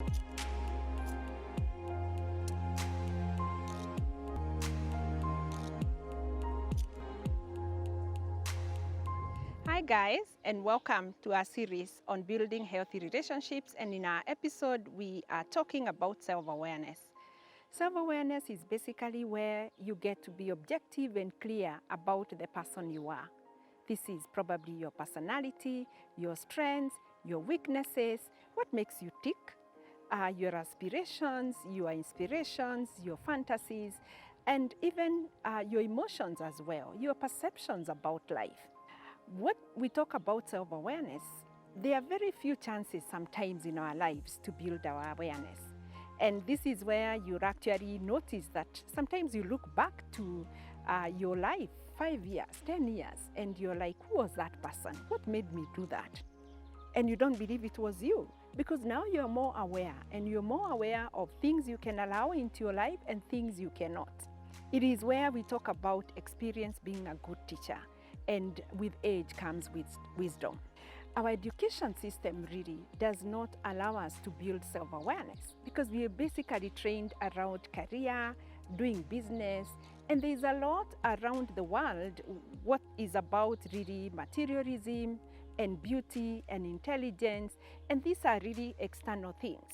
Hi guys, and welcome to our series on building healthy relationships. And in our episode, we are talking about self-awareness. Self-awareness is basically where you get to be objective and clear about the person you are. This is probably your personality, your strengths, your weaknesses, what makes you tick, your aspirations, your inspirations, your fantasies, and even your emotions as well, your perceptions about life. When we talk about self-awareness, there are very few chances sometimes in our lives to build our awareness. And this is where you actually notice that sometimes you look back to your life, 5 years, 10 years, and you're like, who was that person? What made me do that? And you don't believe it was you, because now you're more aware, and you're more aware of things you can allow into your life and things you cannot. It is where we talk about experience being a good teacher. And with age comes wisdom. Our education system really does not allow us to build self-awareness because we are basically trained around career, doing business, and there's a lot around the world what is about really materialism and beauty and intelligence, and these are really external things.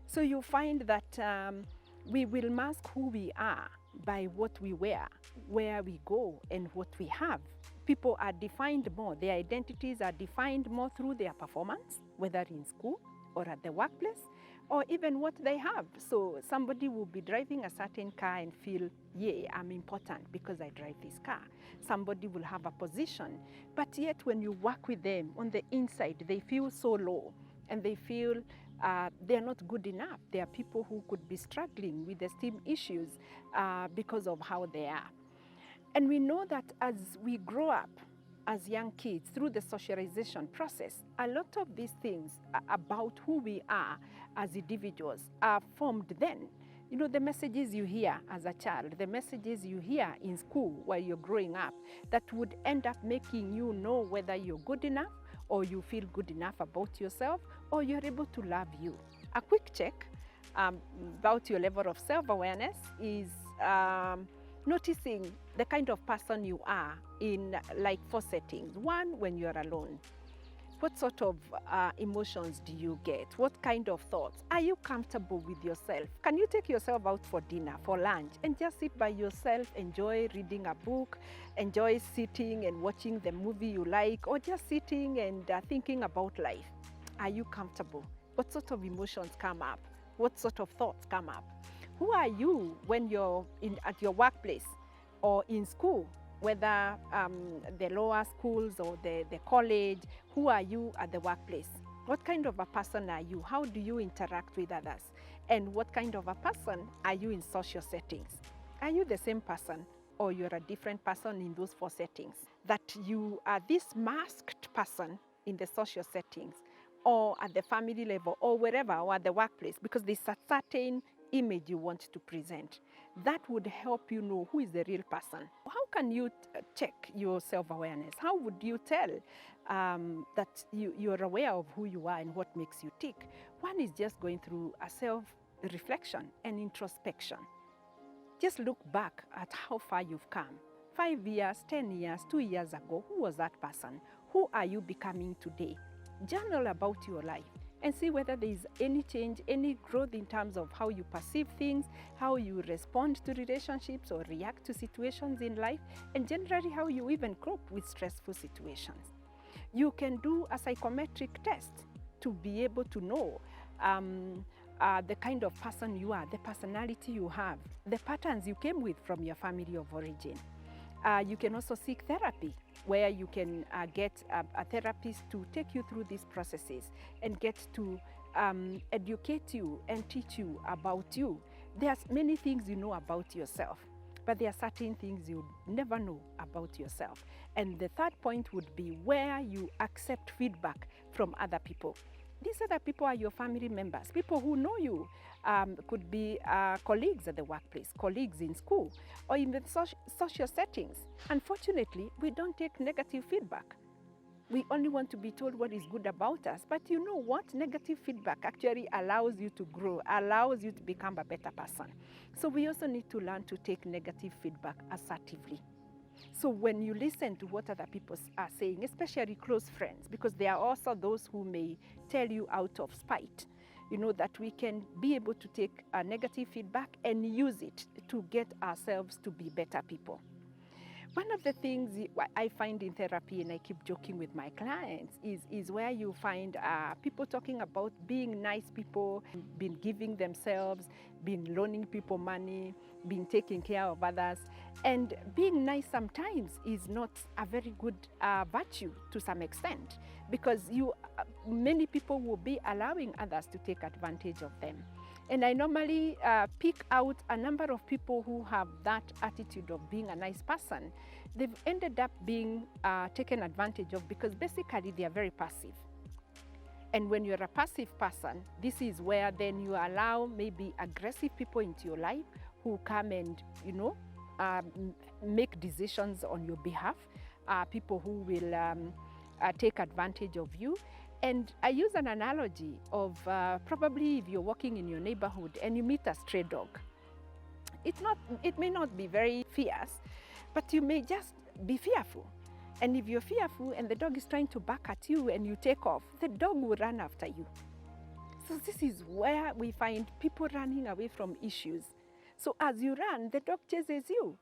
So you find that we will mask who we are by what we wear, where we go, and what we have. People are defined more, their identities are defined more through their performance, whether in school or at the workplace, or even what they have. So somebody will be driving a certain car and feel, yeah, I'm important because I drive this car. Somebody will have a position, but yet when you work with them on the inside, they feel so low and they feel they're not good enough. There are people who could be struggling with esteem issues because of how they are. And we know that as we grow up as young kids through the socialization process, a lot of these things about who we are as individuals are formed then. You know, the messages you hear as a child, the messages you hear in school while you're growing up, that would end up making you know whether you're good enough or you feel good enough about yourself or you're able to love you. A quick check about your level of self-awareness is noticing the kind of person you are in like 4 settings. 1, when you're alone. What sort of emotions do you get? What kind of thoughts? Are you comfortable with yourself? Can you take yourself out for dinner, for lunch, and just sit by yourself, enjoy reading a book, enjoy sitting and watching the movie you like, or just sitting and thinking about life? Are you comfortable? What sort of emotions come up? What sort of thoughts come up? Who are you when you're at your workplace or in school, whether the lower schools or the college? Who are you at the workplace? What kind of a person are you? How do you interact with others? And what kind of a person are you in social settings? Are you the same person or you're a different person in those 4 settings? That you are this masked person in the social settings or at the family level or wherever, or at the workplace, because there's a certain image you want to present. That would help you know who is the real person. How can you check your self-awareness? How would you tell that you're aware of who you are and what makes you tick? One is just going through a self-reflection and introspection. Just look back at how far you've come. 5 years, 10 years, 2 years ago, who was that person? Who are you becoming today? Journal about your life and see whether there is any change, any growth in terms of how you perceive things, how you respond to relationships or react to situations in life, and generally how you even cope with stressful situations. You can do a psychometric test to be able to know the kind of person you are, the personality you have, the patterns you came with from your family of origin. You can also seek therapy, where you can get a therapist to take you through these processes and get to educate you and teach you about you. There's many things you know about yourself, but there are certain things you never know about yourself. And the third point would be where you accept feedback from other people. These other people are your family members, people who know you, could be colleagues at the workplace, colleagues in school, or in the social settings. Unfortunately, we don't take negative feedback. We only want to be told what is good about us. But you know what? Negative feedback actually allows you to grow, allows you to become a better person. So we also need to learn to take negative feedback assertively. So when you listen to what other people are saying, especially close friends, because there are also those who may tell you out of spite, you know, that we can be able to take a negative feedback and use it to get ourselves to be better people. One of the things I find in therapy, and I keep joking with my clients, is where you find people talking about being nice people, been giving themselves, been loaning people money, been taking care of others. And being nice sometimes is not a very good virtue to some extent, because many people will be allowing others to take advantage of them. And I normally pick out a number of people who have that attitude of being a nice person. They've ended up being taken advantage of because basically they are very passive. And when you're a passive person, this is where then you allow maybe aggressive people into your life who come and, you know, make decisions on your behalf, people who will take advantage of you. And I use an analogy of probably if you're walking in your neighborhood and you meet a stray dog. It may not be very fierce, but you may just be fearful. And if you're fearful and the dog is trying to bark at you and you take off, the dog will run after you. So this is where we find people running away from issues. So as you run, the dog chases you.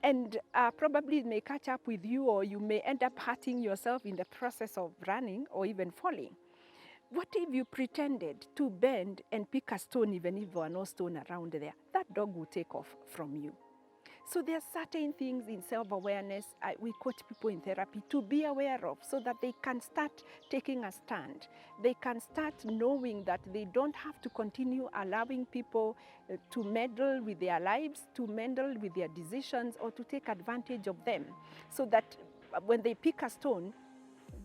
And probably it may catch up with you, or you may end up hurting yourself in the process of running or even falling. What if you pretended to bend and pick a stone, even if there were no stone around there? That dog will take off from you. So there are certain things in self-awareness we coach people in therapy to be aware of, so that they can start taking a stand. They can start knowing that they don't have to continue allowing people to meddle with their lives, to meddle with their decisions, or to take advantage of them, so that when they pick a stone,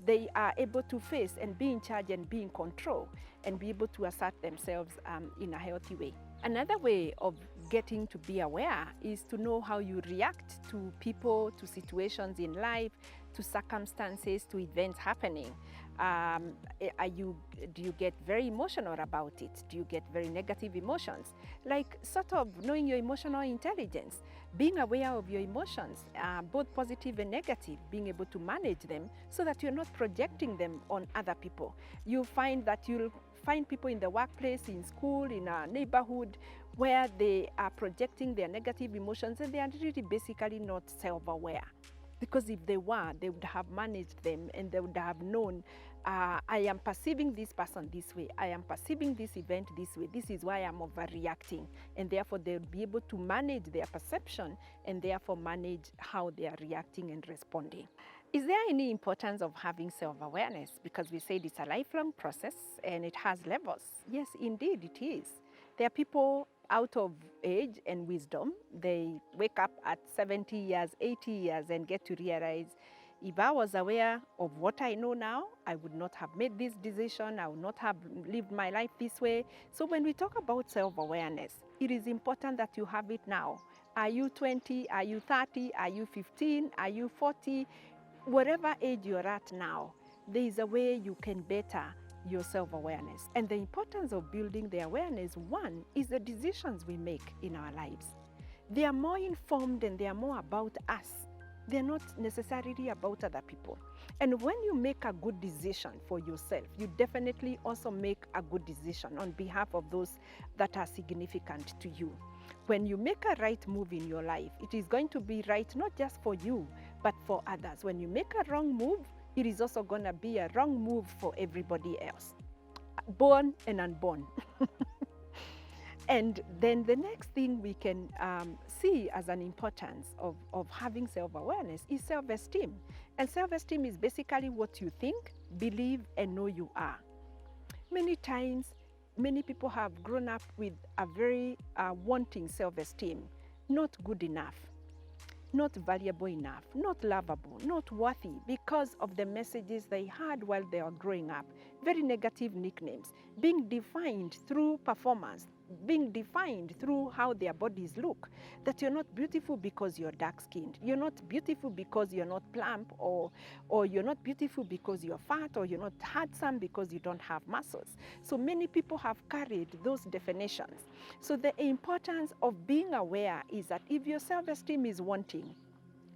they are able to face and be in charge and be in control and be able to assert themselves in a healthy way. Another way of getting to be aware is to know how you react to people, to situations in life, to circumstances, to events happening. Do you get very emotional about it? Do you get very negative emotions? Like sort of knowing your emotional intelligence, being aware of your emotions, both positive and negative, being able to manage them so that you're not projecting them on other people. You'll find that you'll find people in the workplace, in school, in a neighborhood, where they are projecting their negative emotions and they are really basically not self-aware. Because if they were, they would have managed them and they would have known, I am perceiving this person this way, I am perceiving this event this way, this is why I'm overreacting. And therefore they would be able to manage their perception and therefore manage how they are reacting and responding. Is there any importance of having self-awareness? Because we said it's a lifelong process and it has levels. Yes, indeed it is. There are people out of age and wisdom. They wake up at 70 years, 80 years and get to realize, if I was aware of what I know now, I would not have made this decision, I would not have lived my life this way. So when we talk about self-awareness, it is important that you have it now. Are you 20? Are you 30? Are you 15? Are you 40? Whatever age you're at now, there is a way you can better your self-awareness. And the importance of building the awareness, one, is the decisions we make in our lives. They are more informed and they are more about us. They're not necessarily about other people. And when you make a good decision for yourself, you definitely also make a good decision on behalf of those that are significant to you. When you make a right move in your life, it is going to be right not just for you, but for others. When you make a wrong move, it is also going to be a wrong move for everybody else, born and unborn. And then the next thing we can see as an importance of having self-awareness is self-esteem. And self-esteem is basically what you think, believe, and know you are. Many times, many people have grown up with a very wanting self-esteem, not good enough, not valuable enough, not lovable, not worthy, because of the messages they had while they were growing up. very negative nicknames, being defined through performance, being defined through how their bodies look, that you're not beautiful because you're dark-skinned, you're not beautiful because you're not plump, or you're not beautiful because you're fat, or you're not handsome because you don't have muscles. So many people have carried those definitions. So the importance of being aware is that if your self-esteem is wanting,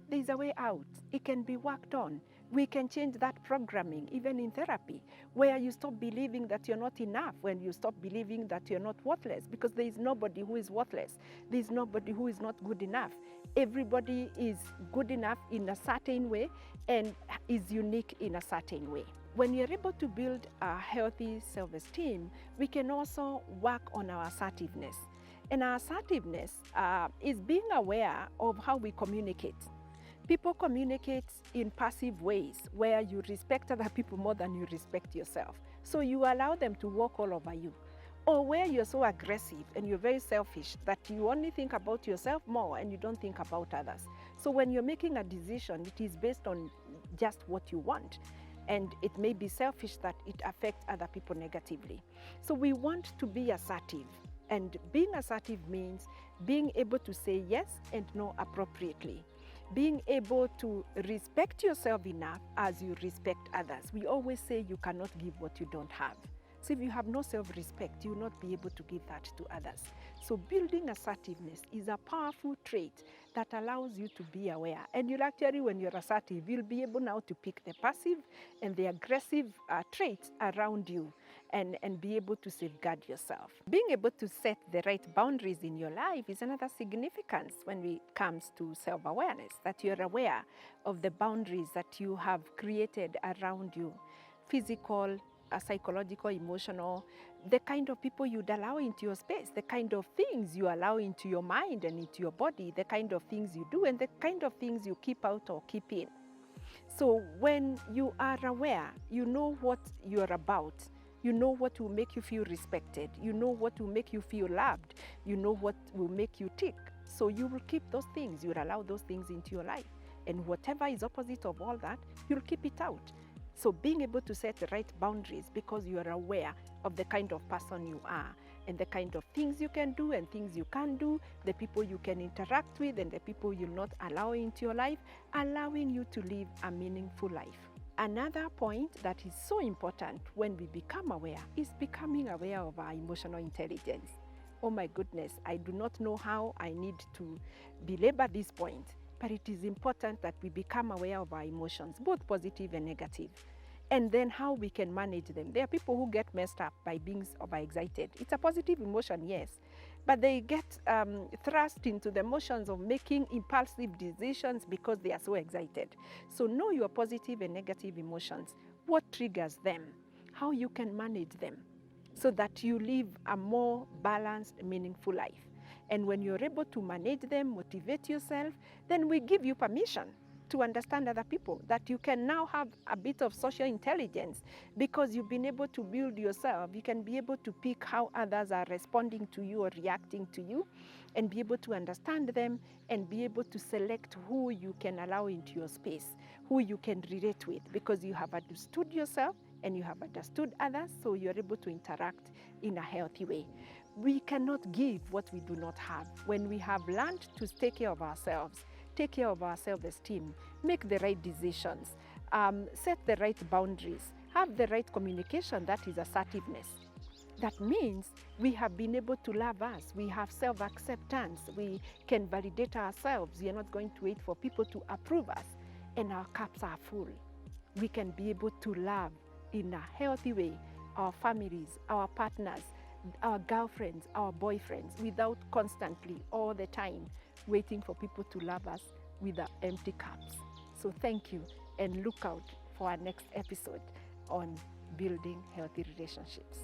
there's a way out. It can be worked on. We can change that programming, even in therapy, where you stop believing that you're not enough, when you stop believing that you're not worthless, because there is nobody who is worthless. There is nobody who is not good enough. Everybody is good enough in a certain way and is unique in a certain way. When you're able to build a healthy self-esteem, we can also work on our assertiveness. And our assertiveness is being aware of how we communicate. People communicate in passive ways where you respect other people more than you respect yourself. So you allow them to walk all over you. Or where you're so aggressive and you're very selfish that you only think about yourself more and you don't think about others. So when you're making a decision, it is based on just what you want. And it may be selfish that it affects other people negatively. So we want to be assertive. And being assertive means being able to say yes and no appropriately. Being able to respect yourself enough as you respect others. We always say you cannot give what you don't have. So if you have no self-respect, you will not be able to give that to others. So building assertiveness is a powerful trait that allows you to be aware. And you'll actually, when you're assertive, you'll be able now to pick the passive and the aggressive traits around you and be able to safeguard yourself. Being able to set the right boundaries in your life is another significance when it comes to self-awareness, that you're aware of the boundaries that you have created around you, physical, psychological, emotional, the kind of people you'd allow into your space, the kind of things you allow into your mind and into your body, the kind of things you do, and the kind of things you keep out or keep in. So when you are aware, you know what you're about. You know what will make you feel respected. You know what will make you feel loved. You know what will make you tick. So you will keep those things. You'll allow those things into your life. And whatever is opposite of all that, you'll keep it out. So being able to set the right boundaries because you are aware of the kind of person you are and the kind of things you can do and things you can't do, the people you can interact with and the people you'll not allow into your life, allowing you to live a meaningful life. Another point that is so important when we become aware is becoming aware of our emotional intelligence. Oh my goodness, I do not know how I need to belabor this point, but it is important that we become aware of our emotions, both positive and negative, and then how we can manage them. There are people who get messed up by being overexcited. It's a positive emotion, yes, but they get thrust into the emotions of making impulsive decisions because they are so excited. So know your positive and negative emotions, what triggers them, how you can manage them so that you live a more balanced, meaningful life. And when you're able to manage them, motivate yourself, then we give you permission to understand other people, that you can now have a bit of social intelligence because you've been able to build yourself. You can be able to pick how others are responding to you or reacting to you and be able to understand them and be able to select who you can allow into your space, who you can relate with, because you have understood yourself and you have understood others, so you're able to interact in a healthy way. We cannot give what we do not have. When we have learned to take care of ourselves, take care of our self-esteem, make the right decisions, set the right boundaries, have the right communication, that is assertiveness. That means we have been able to love us. We have self-acceptance. We can validate ourselves. We are not going to wait for people to approve us. And our cups are full. We can be able to love in a healthy way our families, our partners, our girlfriends, our boyfriends, without constantly, all the time, waiting for people to love us with our empty cups. So thank you, and look out for our next episode on building healthy relationships.